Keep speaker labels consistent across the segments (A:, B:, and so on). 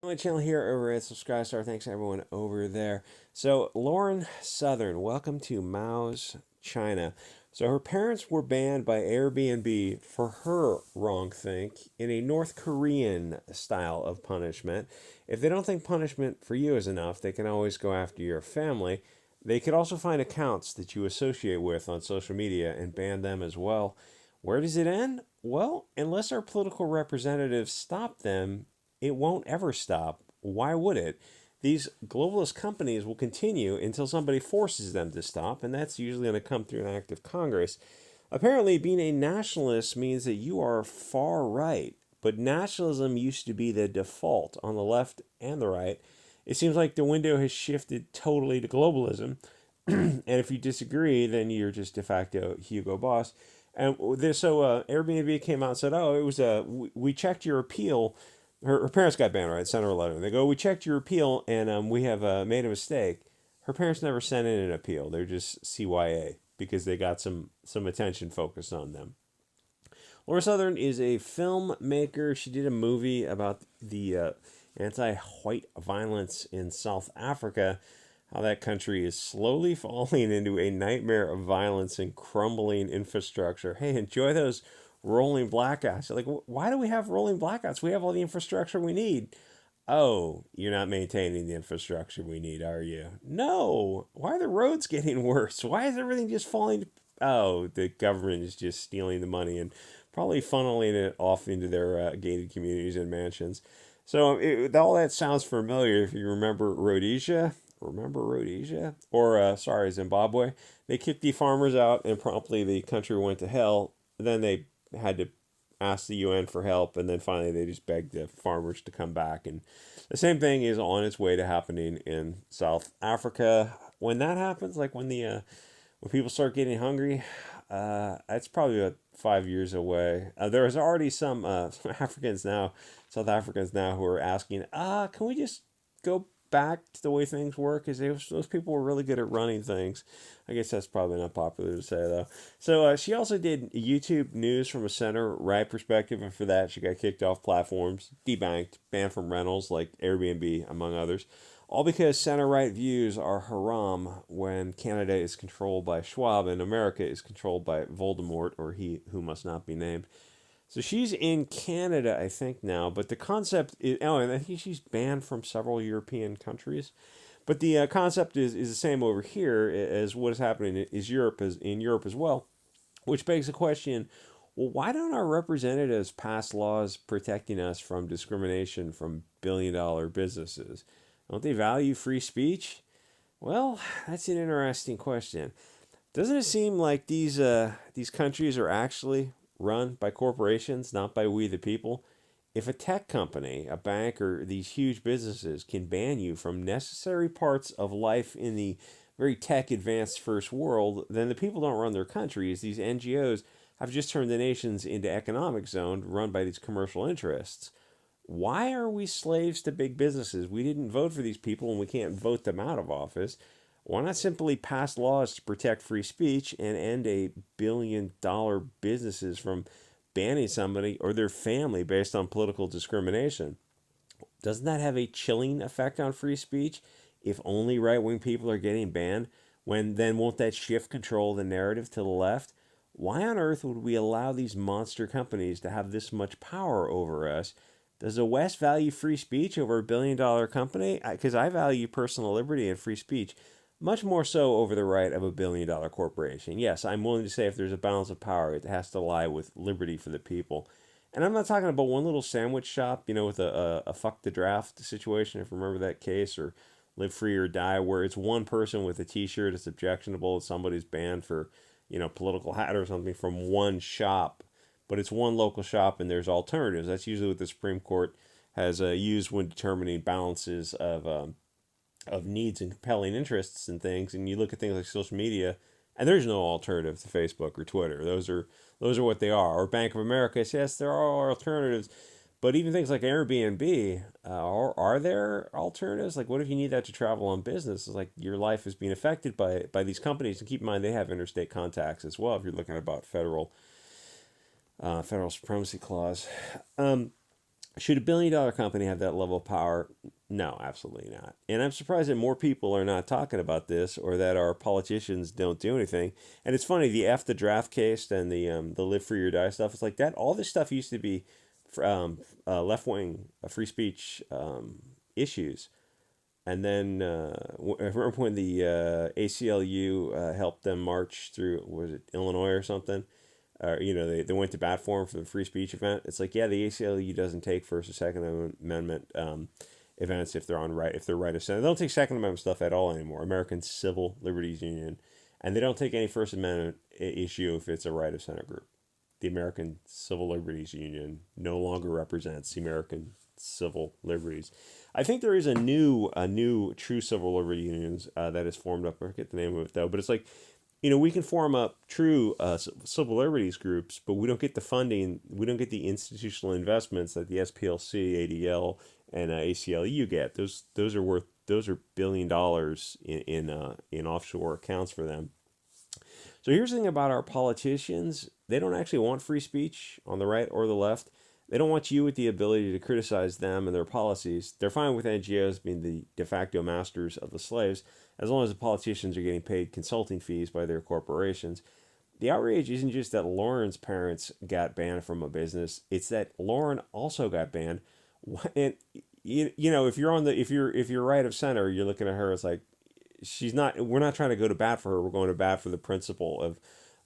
A: My channel here over at Subscribe Star. Thanks everyone over there. So Lauren Southern, welcome to Mao's China. So her parents were banned by Airbnb for her wrongthink in a North Korean style of punishment. If they don't think punishment for you is enough, they can always go after your family. They could also find accounts that you associate with on social media and ban them as well. Where does it end? Well, unless our political representatives stop them, it won't ever stop. Why would it? These globalist companies will continue until somebody forces them to stop, and that's usually going to come through an act of Congress. Apparently, being a nationalist means that you are far right, but nationalism used to be the default on the left and the right. It seems like the window has shifted totally to globalism, and if you disagree, then you're just de facto Hugo Boss. And Airbnb came out and said, "Oh, it was we checked your appeal. Her parents got banned, right? Sent her a letter. They go, we checked your appeal, and we have made a mistake." Her parents never sent in an appeal. They're just CYA because they got some attention focused on them. Laura Southern is a filmmaker. She did a movie about the anti-white violence in South Africa, how that country is slowly falling into a nightmare of violence and crumbling infrastructure. Hey, enjoy those rolling blackouts. You're like, why do we have rolling blackouts? We have all the infrastructure we need. Oh, you're not maintaining the infrastructure we need, are you? No. Why are the roads getting worse? Why is everything just falling? Oh, the government is just stealing the money and probably funneling it off into their gated communities and mansions. So all that sounds familiar if you remember Rhodesia. Remember Rhodesia? Or, sorry, Zimbabwe. They kicked the farmers out and promptly the country went to hell. Then they had to ask the UN for help, and then finally they just begged the farmers to come back. And the same thing is on its way to happening in South Africa. When that happens, like when people start getting hungry, it's probably about 5 years away. There is already some Africans now, South Africans now, who are asking, can we just go back to the way things work? Because those people were really good at running things. I guess that's probably not popular to say, though. So she also did YouTube news from a center right perspective, and for that she got kicked off platforms, debanked, banned from rentals like Airbnb, among others. All because center right views are haram when Canada is controlled by Schwab and America is controlled by Voldemort, or he who must not be named. So she's in Canada, I think, now, but the concept is, oh, and I think she's banned from several European countries. But the concept is the same over here as what is happening in Europe as well, which begs the question: well, why don't our representatives pass laws protecting us from discrimination from billion-dollar businesses? Don't they value free speech? Well, that's an interesting question. Doesn't it seem like these countries are actually run by corporations, not by we the people? If a tech company, a bank, or these huge businesses can ban you from necessary parts of life in the very tech advanced first world, then the people don't run their countries. These NGOs have just turned the nations into economic zone run by these commercial interests. Why are we slaves to big businesses? We didn't vote for these people and we can't vote them out of office. Why not simply pass laws to protect free speech and end $1 billion businesses from banning somebody or their family based on political discrimination? Doesn't that have a chilling effect on free speech? If only right wing people are getting banned, when then won't that shift control the narrative to the left? Why on earth would we allow these monster companies to have this much power over us? Does the West value free speech over a $1 billion company? Because I value personal liberty and free speech much more so over the right of a $1 billion corporation. Yes, I'm willing to say if there's a balance of power, it has to lie with liberty for the people. And I'm not talking about one little sandwich shop, with a fuck the draft situation, if you remember that case, or live free or die, where it's one person with a T-shirt, it's objectionable, somebody's banned for, political hat or something from one shop, but it's one local shop and there's alternatives. That's usually what the Supreme Court has used when determining balances of needs and compelling interests and things. And you look at things like social media, and there's no alternative to Facebook or Twitter. Those are what they are. Or Bank of America says, yes, there are alternatives. But even things like Airbnb, are there alternatives? Like, what if you need that to travel on business? It's like your life is being affected by these companies. And keep in mind, they have interstate contacts as well if you're looking about federal supremacy clause. Should a $1 billion company have that level of power? No, absolutely not. And I'm surprised that more people are not talking about this, or that our politicians don't do anything. And it's funny, the F the draft case and the live free or die stuff. It's like that. All this stuff used to be left wing free speech issues. And then I remember when the ACLU helped them march through, was it Illinois or something? They went to bat for him for the free speech event. It's like, yeah, the ACLU doesn't take First or Second Amendment events if they're if they're right of center. They don't take Second Amendment stuff at all anymore. American Civil Liberties Union, and they don't take any First Amendment issue if it's a right of center group. The American Civil Liberties Union no longer represents the American civil liberties. I think there is a new true civil liberty unions that is formed up. I forget the name of it though, but it's like, we can form up true civil liberties groups, but we don't get the funding. We don't get the institutional investments that the SPLC, ADL, and ACLU get. Those are $1 billion in offshore accounts for them. So here's the thing about our politicians: they don't actually want free speech on the right or the left. They don't want you with the ability to criticize them and their policies. They're fine with NGOs being the de facto masters of the slaves, as long as the politicians are getting paid consulting fees by their corporations. The outrage isn't just that Lauren's parents got banned from a business; it's that Lauren also got banned. And if you're if you're right of center, you're looking at her as like, she's not. We're not trying to go to bat for her. We're going to bat for the principle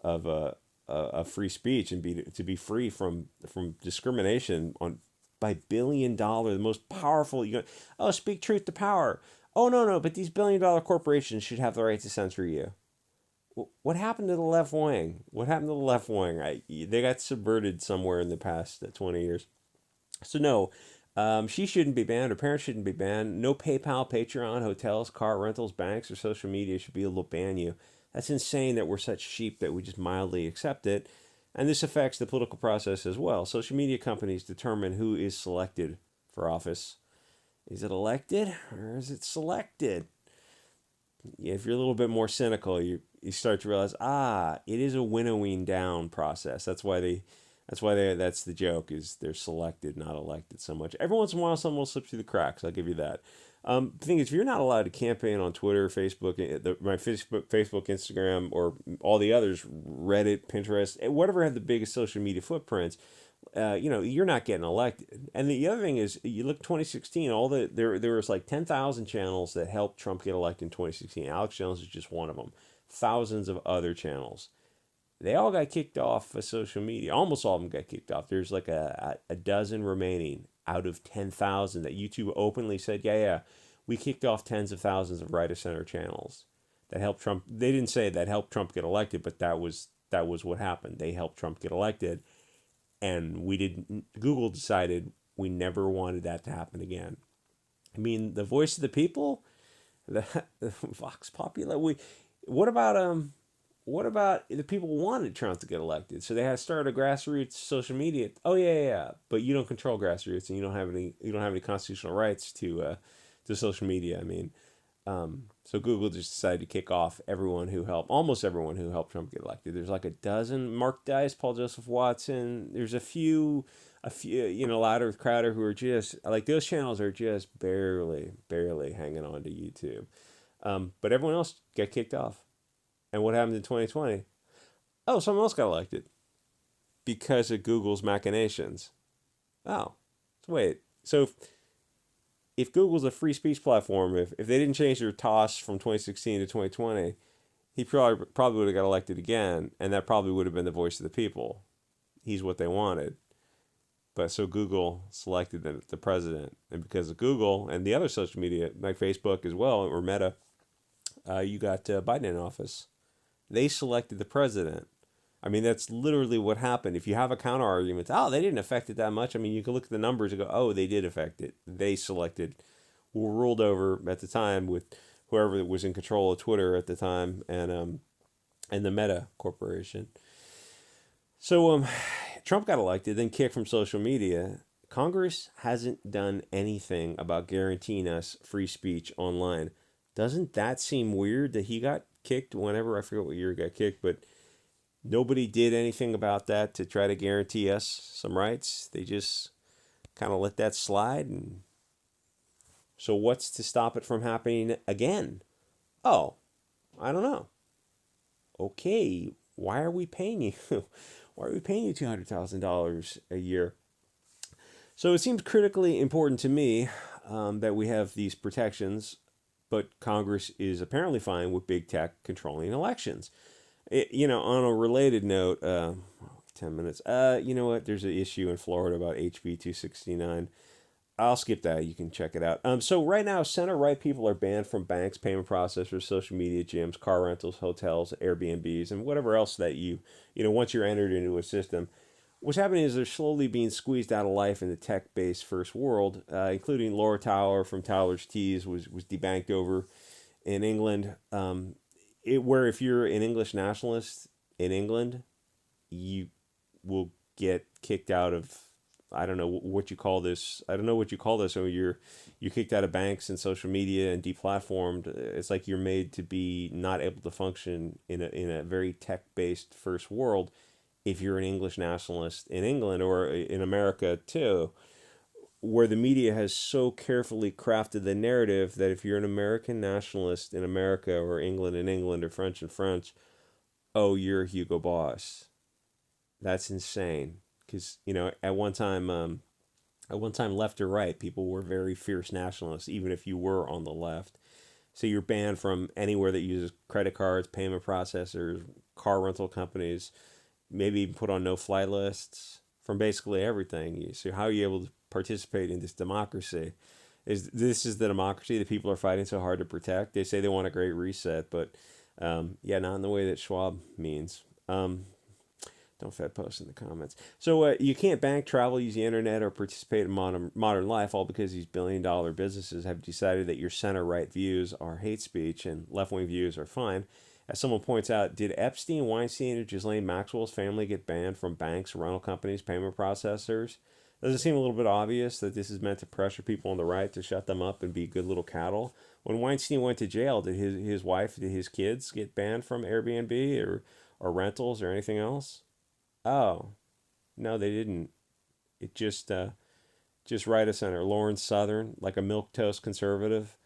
A: of free speech, and to be free from discrimination on by $1 billion, the most powerful. Speak truth to power. Oh, no, but these $1 billion corporations should have the right to censor you. What happened to the left wing? What happened to the left wing? They got subverted somewhere in the past 20 years. So no, she shouldn't be banned. Her parents shouldn't be banned. No PayPal, Patreon, hotels, car rentals, banks, or social media should be able to ban you. That's insane that we're such sheep that we just mildly accept it. And this affects the political process as well. Social media companies determine who is selected for office. Is it elected or is it selected? If you're a little bit more cynical, you start to realize, it is a winnowing down process. That's the joke, is they're selected, not elected so much. Every once in a while, someone will slip through the cracks. I'll give you that. The thing is, if you're not allowed to campaign on Twitter, Facebook, my Facebook, Instagram, or all the others, Reddit, Pinterest, whatever had the biggest social media footprints, you're not getting elected. And the other thing is, you look 2016, there was like 10,000 channels that helped Trump get elected in 2016. Alex Jones is just one of them. Thousands of other channels. They all got kicked off of social media. Almost all of them got kicked off. There's like a dozen remaining out of 10,000 that YouTube openly said, yeah, we kicked off tens of thousands of right of center channels that helped Trump. They didn't say that helped Trump get elected, but that was what happened. They helped Trump get elected, and we didn't. Google decided we never wanted that to happen again. I mean, the voice of the people, the Vox Populi. What about what about the people who wanted Trump to get elected? So they had to start a grassroots social media. Oh yeah. But you don't control grassroots, and you don't have any constitutional rights to social media. I mean, so Google just decided to kick off almost everyone who helped Trump get elected. There's like a dozen: Mark Dice, Paul Joseph Watson. There's a few, Louder with Crowder, who are just like, those channels are just barely hanging on to YouTube. But everyone else got kicked off. And what happened in 2020? Oh, someone else got elected because of Google's machinations. Oh, wait. So if Google's a free speech platform, if they didn't change their toss from 2016 to 2020, he probably would have got elected again, and that probably would have been the voice of the people. He's what they wanted. But so Google selected the president, and because of Google and the other social media, like Facebook as well, or Meta, you got Biden in office. They selected the president. I mean, that's literally what happened. If you have a counter argument, they didn't affect it that much. I mean, you can look at the numbers and go, they did affect it. They selected, were ruled over at the time with whoever was in control of Twitter at the time, and the Meta Corporation. So Trump got elected, then kicked from social media. Congress hasn't done anything about guaranteeing us free speech online. Doesn't that seem weird that he got kicked whenever? I forget what year he got kicked, but nobody did anything about that to try to guarantee us some rights. They just kind of let that slide. And so what's to stop it from happening again? Oh, I don't know. Okay, why are we paying you? Why are we paying you $200,000 a year? So it seems critically important to me that we have these protections, but Congress is apparently fine with big tech controlling elections. On a related note, 10 minutes. You know what? There's an issue in Florida about HB 269. I'll skip that. You can check it out. So right now, center right people are banned from banks, payment processors, social media, gyms, car rentals, hotels, Airbnbs, and whatever else that once you're entered into a system. What's happening is they're slowly being squeezed out of life in the tech-based first world, including Laura Tower from Tyler's Teas was debanked over in England. Where if you're an English nationalist in England, you will get kicked out of, I don't know what you call this. I don't know what you call this. So you're kicked out of banks and social media and deplatformed. It's like you're made to be not able to function in a very tech based first world if you're an English nationalist in England or in America too, where the media has so carefully crafted the narrative that if you're an American nationalist in America or England in England or French in French, oh, you're a Hugo Boss. That's insane. Because at one time, left or right, people were very fierce nationalists, even if you were on the left. So you're banned from anywhere that uses credit cards, payment processors, car rental companies, maybe even put on no-fly lists from basically everything. So how are you able to participate in this democracy? This is the democracy that people are fighting so hard to protect? They say they want a great reset, but not in the way that Schwab means. Don't Fed post in the comments. So you can't bank, travel, use the internet, or participate in modern life, all because these billion-dollar businesses have decided that your center-right views are hate speech and left-wing views are fine. As someone points out, did Epstein, Weinstein, or Ghislaine Maxwell's family get banned from banks, rental companies, payment processors? Does it seem a little bit obvious that this is meant to pressure people on the right to shut them up and be good little cattle? When Weinstein went to jail, did his wife, did his kids get banned from Airbnb or rentals or anything else? Oh, no, they didn't. It just right of center. Lauren Southern, like a milquetoast conservative,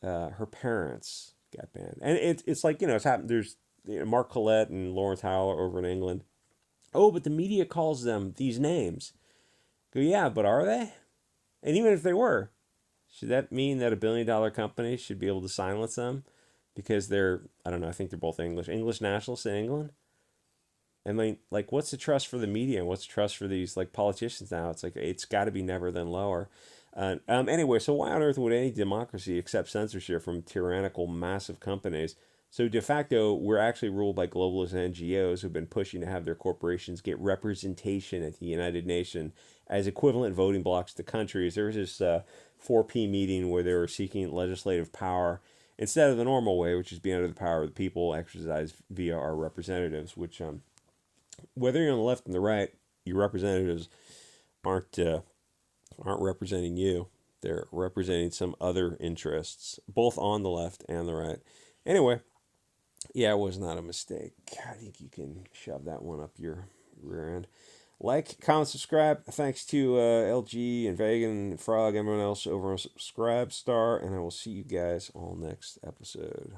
A: her parents got banned, and it's like it's happened. There's Mark Collette and Lawrence Howell over in England. Oh, but the media calls them these names. Go, yeah, but are they? And even if they were, should that mean that $1 billion company should be able to silence them because they're, I don't know, I think they're both English nationalists in England? I mean, like, what's the trust for the media and what's the trust for these like politicians now? It's like it's got to be never then lower. Anyway, so why on earth would any democracy accept censorship from tyrannical, massive companies? So de facto, we're actually ruled by globalist NGOs who've been pushing to have their corporations get representation at the United Nations as equivalent voting blocks to countries. There was this 4P meeting where they were seeking legislative power instead of the normal way, which is being under the power of the people exercised via our representatives, which whether you're on the left and the right, your representatives aren't representing you. They're representing some other interests, both on the left and the right. Anyway, yeah, it was not a mistake. I think you can shove that one up your rear end. Like, comment, subscribe. Thanks to LG and Vegan and Frog, everyone else over on Subscribe Star, and I will see you guys all next episode.